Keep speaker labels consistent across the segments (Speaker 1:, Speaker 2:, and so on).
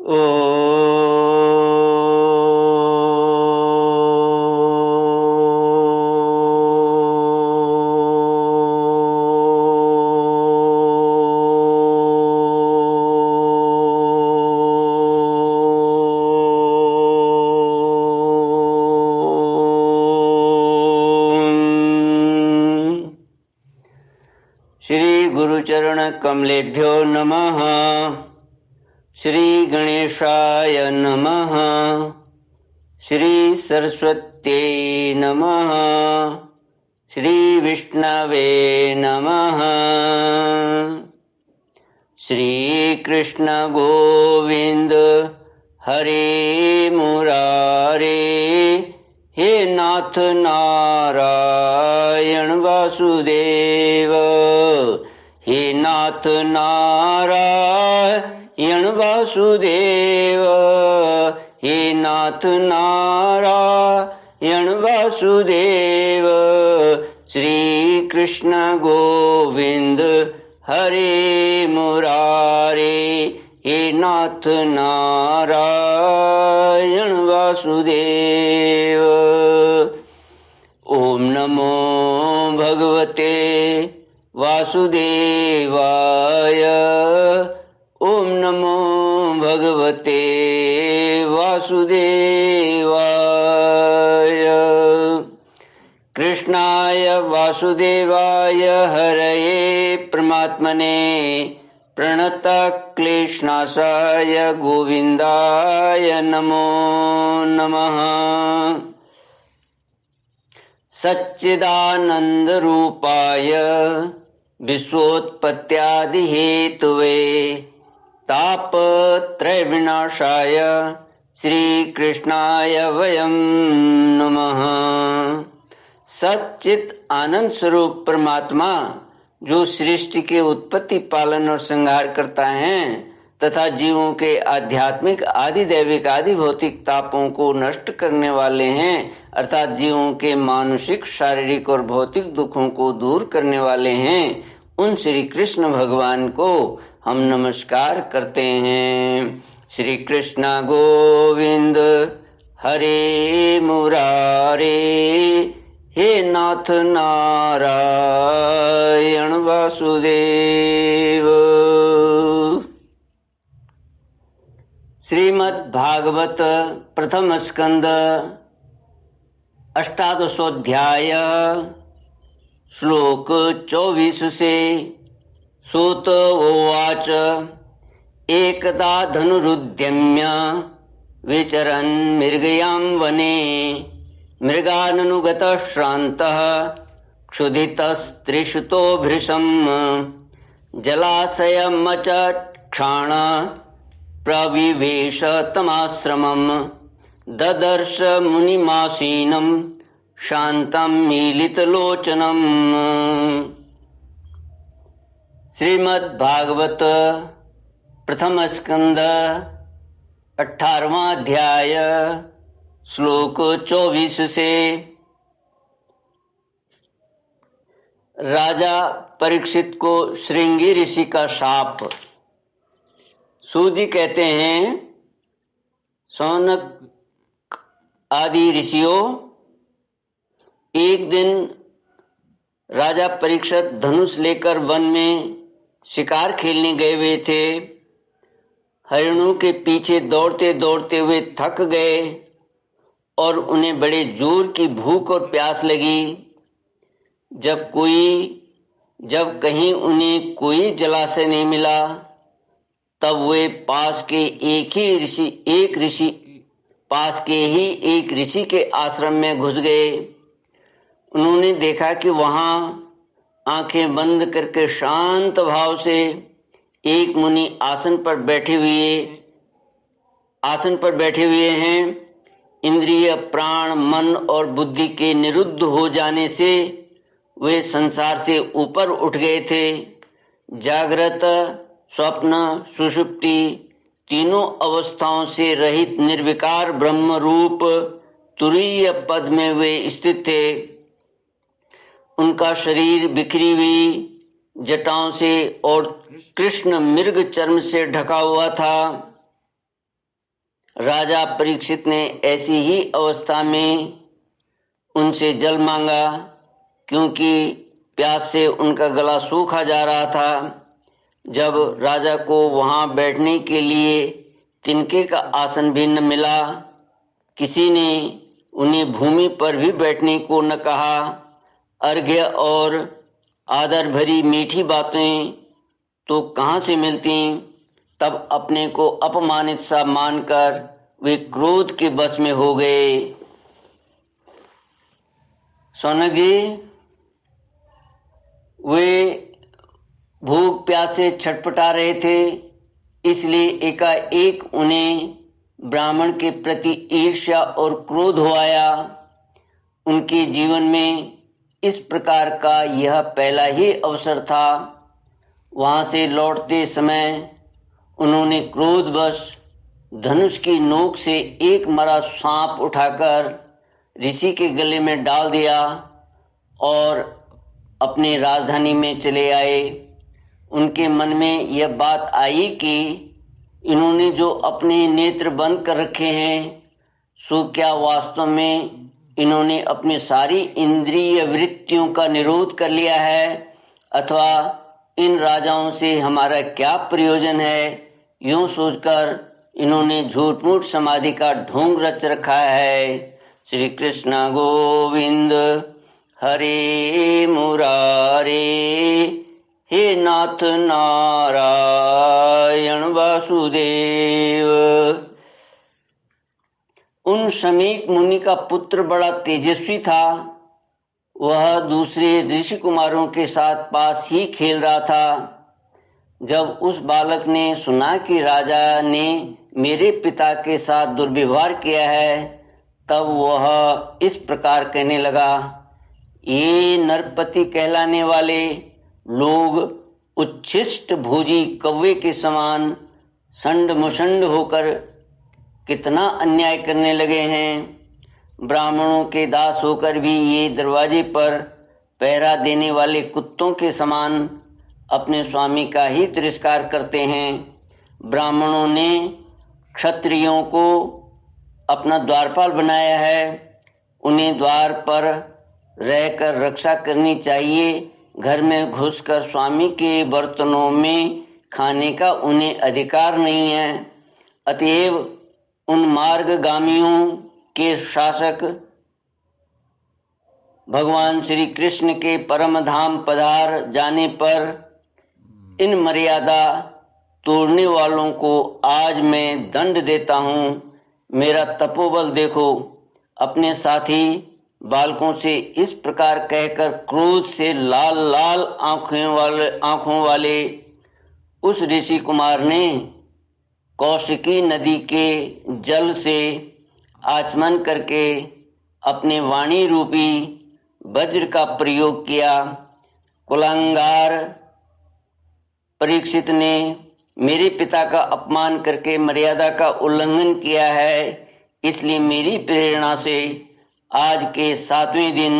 Speaker 1: ओ श्री गुरुचरण कमलेभ्यो नमः। श्री गणेशाय नमः। श्री सरस्वत्यै नमः। श्री विष्णवे नमः। श्री कृष्ण गोविंद हरे मुरारे, हे नाथ नारायण वासुदेव, हे नाथ नारायण वासुदेव, हे नाथ नारायण वासुदेव। श्री कृष्ण गोविंद हरे मुरारे, हे नाथ नारायण वासुदेव। ओम नमो भगवते वासुदेवाय। ओम नमो भगवते वासुदेवाय। कृष्णाय वासुदेवाय हरये परमात्मने प्रणतक्लेशनाशाय गोविन्दाय नमो नमः। सच्चिदानन्दरूपाय विश्वोत्पत्त्यादिहेतवे तापत्रयविनाशाय श्रीकृष्णाय वयं नमः। सच्चित आनंद स्वरूप परमात्मा जो सृष्टि के उत्पत्ति, पालन और संहार करता है तथा जीवों के आध्यात्मिक, आदि दैविक, आदि भौतिक तापों को नष्ट करने वाले हैं, अर्थात जीवों के मानसिक, शारीरिक और भौतिक दुखों को दूर करने वाले हैं, उन श्री कृष्ण भगवान को हम नमस्कार करते हैं। श्री कृष्ण गोविंद हरे मुरारे, हे नाथ नारायण वासुदेव। श्रीमद् भागवत प्रथम स्कंद अष्टादशोऽध्याय श्लोक 24 से। सूत उवाच एकदा धनुरुद्यम्य विचरन् मृगयां वने, मृगाननुगतः श्रान्तः क्षुधितस्त्रिषुतो भृशम्, जलाशयमचक्षाण प्रविवेश तमाश्रमम्, ददर्श मुनिमासीनं शान्तं मीलितलोचनम्। श्रीमद्भागवत प्रथम स्कंद 18वां अध्याय श्लोक 24 से। राजा परीक्षित को श्रृंगी ऋषि का शाप। सूजी कहते हैं, सौनक आदि ऋषियों, एक दिन राजा परीक्षित धनुष लेकर वन में शिकार खेलने गए हुए थे। हरिणों के पीछे दौड़ते दौड़ते हुए थक गए और उन्हें बड़े जोर की भूख और प्यास लगी। जब कहीं उन्हें कोई जलाशय नहीं मिला, तब वे पास के एक ऋषि के आश्रम में घुस गए। उन्होंने देखा कि वहाँ आंखें बंद करके शांत भाव से एक मुनि आसन पर बैठे हुए हैं। इंद्रिय, प्राण, मन और बुद्धि के निरुद्ध हो जाने से वे संसार से ऊपर उठ गए थे। जागृत, स्वप्न, सुषुप्ति तीनों अवस्थाओं से रहित निर्विकार ब्रह्म रूप तुरीय पद में वे स्थित थे। उनका शरीर बिखरी हुई जटाओं से और कृष्ण मृग चर्म से ढका हुआ था। राजा परीक्षित ने ऐसी ही अवस्था में उनसे जल मांगा, क्योंकि प्यास से उनका गला सूखा जा रहा था। जब राजा को वहां बैठने के लिए तिनके का आसन भी न मिला, किसी ने उन्हें भूमि पर भी बैठने को न कहा। अर्घ्य और आदर भरी मीठी बातें तो कहाँ से मिलती। तब अपने को अपमानित सा मानकर वे क्रोध के बस में हो गए। सौनक जी, वे भूख प्यास से छटपटा रहे थे, इसलिए एकाएक उन्हें ब्राह्मण के प्रति ईर्ष्या और क्रोध हो आया। उनके जीवन में इस प्रकार का यह पहला ही अवसर था। वहाँ से लौटते समय उन्होंने क्रोधवश धनुष की नोक से एक मरा सांप उठाकर ऋषि के गले में डाल दिया और अपने राजधानी में चले आए। उनके मन में यह बात आई कि इन्होंने जो अपने नेत्र बंद कर रखे हैं, सो क्या वास्तव में इन्होंने अपनी सारी इंद्रिय वृत्तियों का निरोध कर लिया है, अथवा इन राजाओं से हमारा क्या प्रयोजन है। यूं सोचकर इन्होंने झूठ मूठ समाधि का ढोंग रच रखा है। श्री कृष्ण गोविंद हरे मुरारे, हे नाथ नारायण वासुदेव। उन शमीक मुनि का पुत्र बड़ा तेजस्वी था। वह दूसरे ऋषि कुमारों के साथ पास ही खेल रहा था। जब उस बालक ने सुना कि राजा ने मेरे पिता के साथ दुर्व्यवहार किया है, तब वह इस प्रकार कहने लगा, ये नरपति कहलाने वाले लोग उच्छिष्ट भोजी कौवे के समान संड मुशंड होकर कितना अन्याय करने लगे हैं। ब्राह्मणों के दास होकर भी ये दरवाजे पर पहरा देने वाले कुत्तों के समान अपने स्वामी का ही तिरस्कार करते हैं। ब्राह्मणों ने क्षत्रियों को अपना द्वारपाल बनाया है। उन्हें द्वार पर रहकर रक्षा करनी चाहिए। घर में घुसकर स्वामी के बर्तनों में खाने का उन्हें अधिकार नहीं है। अतएव उन मार्गगामियों के शासक भगवान श्री कृष्ण के परम धाम पधार जाने पर इन मर्यादा तोड़ने वालों को आज मैं दंड देता हूँ। मेरा तपोबल देखो। अपने साथी बालकों से इस प्रकार कहकर क्रोध से लाल लाल आंखों वाले उस ऋषि कुमार ने कौशिकी नदी के जल से आचमन करके अपने वाणी रूपी वज्र का प्रयोग किया। कुलांगार परीक्षित ने मेरे पिता का अपमान करके मर्यादा का उल्लंघन किया है, इसलिए मेरी प्रेरणा से आज के 7वें दिन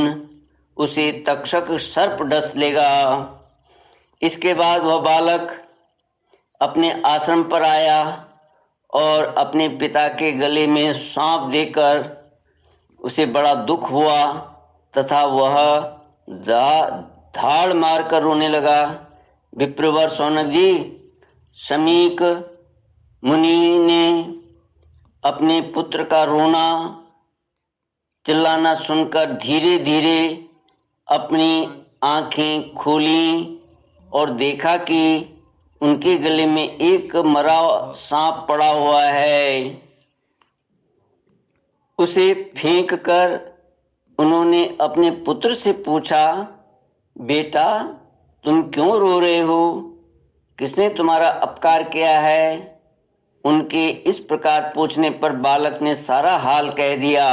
Speaker 1: उसे तक्षक सर्प डस लेगा। इसके बाद वह बालक अपने आश्रम पर आया और अपने पिता के गले में सांप देकर उसे बड़ा दुख हुआ तथा वह धाड़ मारकर रोने लगा। विप्रवर सौनक जी, शमीक मुनि ने अपने पुत्र का रोना चिल्लाना सुनकर धीरे धीरे अपनी आंखें खोली और देखा कि उनके गले में एक मरा सांप पड़ा हुआ है। उसे फेंक कर उन्होंने अपने पुत्र से पूछा, बेटा तुम क्यों रो रहे हो? किसने तुम्हारा अपकार किया है? उनके इस प्रकार पूछने पर बालक ने सारा हाल कह दिया।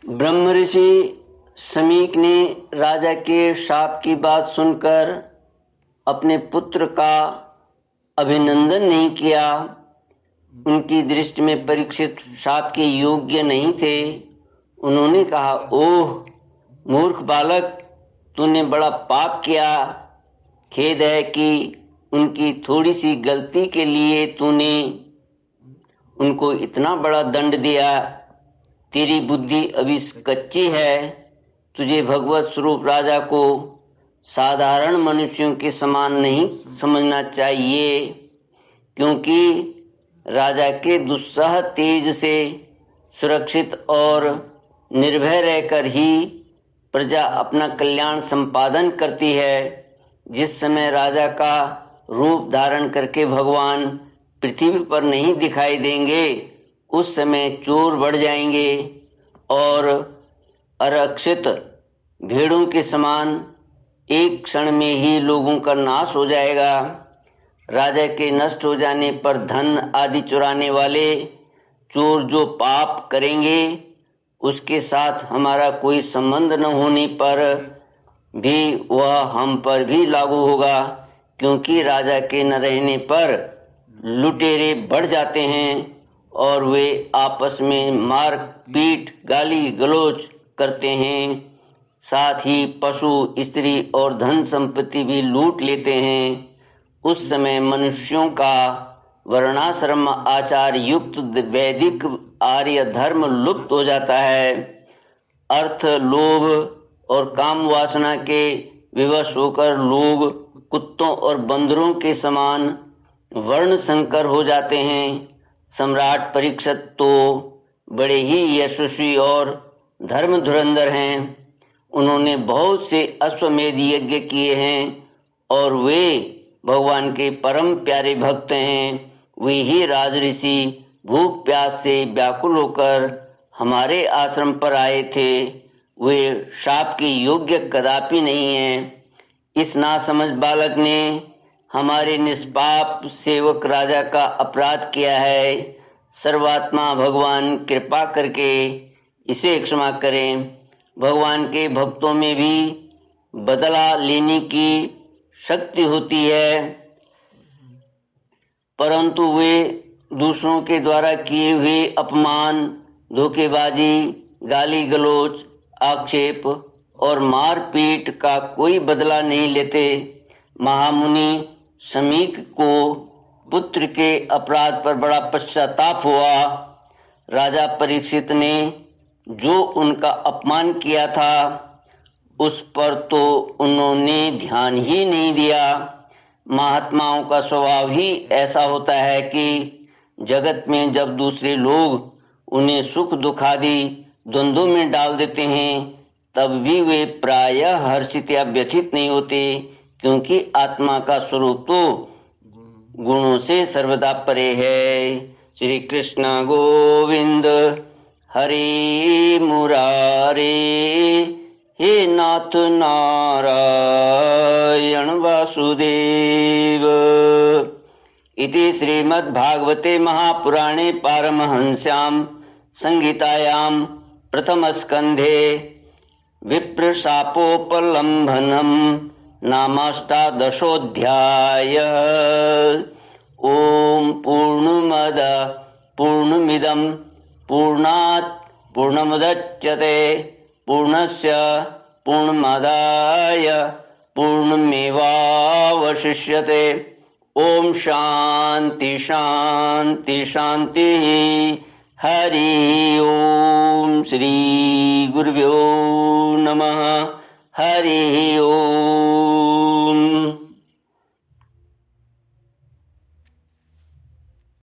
Speaker 1: ब्रह्म ऋषि शमीक ने राजा के शाप की बात सुनकर अपने पुत्र का अभिनंदन नहीं किया। उनकी दृष्टि में परीक्षित शाप के योग्य नहीं थे। उन्होंने कहा, ओह मूर्ख बालक, तूने बड़ा पाप किया। खेद है कि उनकी थोड़ी सी गलती के लिए तूने उनको इतना बड़ा दंड दिया। तेरी बुद्धि अभी कच्ची है। तुझे भगवत स्वरूप राजा को साधारण मनुष्यों के समान नहीं समझना चाहिए, क्योंकि राजा के दुस्सह तेज से सुरक्षित और निर्भय रहकर ही प्रजा अपना कल्याण संपादन करती है। जिस समय राजा का रूप धारण करके भगवान पृथ्वी पर नहीं दिखाई देंगे, उस समय चोर बढ़ जाएंगे और आरक्षित भेड़ों के समान एक क्षण में ही लोगों का नाश हो जाएगा। राजा के नष्ट हो जाने पर धन आदि चुराने वाले चोर जो पाप करेंगे, उसके साथ हमारा कोई संबंध न होने पर भी वह हम पर भी लागू होगा, क्योंकि राजा के न रहने पर लुटेरे बढ़ जाते हैं और वे आपस में मार पीट गाली गलौज करते हैं। साथ ही पशु स्त्री और धन संपत्ति भी लूट लेते हैं। उस समय मनुष्यों का वर्णाश्रम आचार युक्त वैदिक आर्य धर्म लुप्त हो जाता है। अर्थ लोभ और काम वासना के विवश होकर लोग कुत्तों और बंदरों के समान वर्ण संकर हो जाते हैं। सम्राट परीक्षित तो बड़े ही यशस्वी और धर्म धुरंधर हैं। उन्होंने बहुत से अश्वमेध यज्ञ किए हैं और वे भगवान के परम प्यारे भक्त हैं। वे ही राजऋषि भूख प्यास से व्याकुल होकर हमारे आश्रम पर आए थे। वे शाप के योग्य कदापि नहीं हैं। इस नासमझ बालक ने हमारे निष्पाप सेवक राजा का अपराध किया है। सर्वात्मा भगवान कृपा करके इसे क्षमा करें। भगवान के भक्तों में भी बदला लेने की शक्ति होती है, परंतु वे दूसरों के द्वारा किए हुए अपमान, धोखेबाजी, गाली गलौज, आक्षेप और मारपीट का कोई बदला नहीं लेते। महामुनि समीक को पुत्र के अपराध पर बड़ा पश्चाताप हुआ। राजा परीक्षित ने जो उनका अपमान किया था, उस पर तो उन्होंने ध्यान ही नहीं दिया। महात्माओं का स्वभाव ही ऐसा होता है कि जगत में जब दूसरे लोग उन्हें सुख दुख आदि द्वंद्वों में डाल देते हैं, तब भी वे प्रायः हर्षित या व्यथित नहीं होते, क्योंकि आत्मा का स्वरूप तो गुणों से सर्वदा परे है। श्री कृष्ण गोविंद हरे मुरारे, हे नाथ नारायण वासुदेव। इति श्रीमद्भागवते महापुराणे पारमहंस्यां संहितायां प्रथमस्कन्धे विप्रशापोपलम्भनं नामाष्टादशोऽध्यायः। ॐ पूर्णमद पूर्णमिदं पूर्णात् पूर्णमुदच्यते पूर्णस्य पूर्णमादाय पूर्णमेवावशिष्यते। ओम शांति शांति शांति। हरि ओम। श्री गुरुभ्यो नमः। हरि ओम।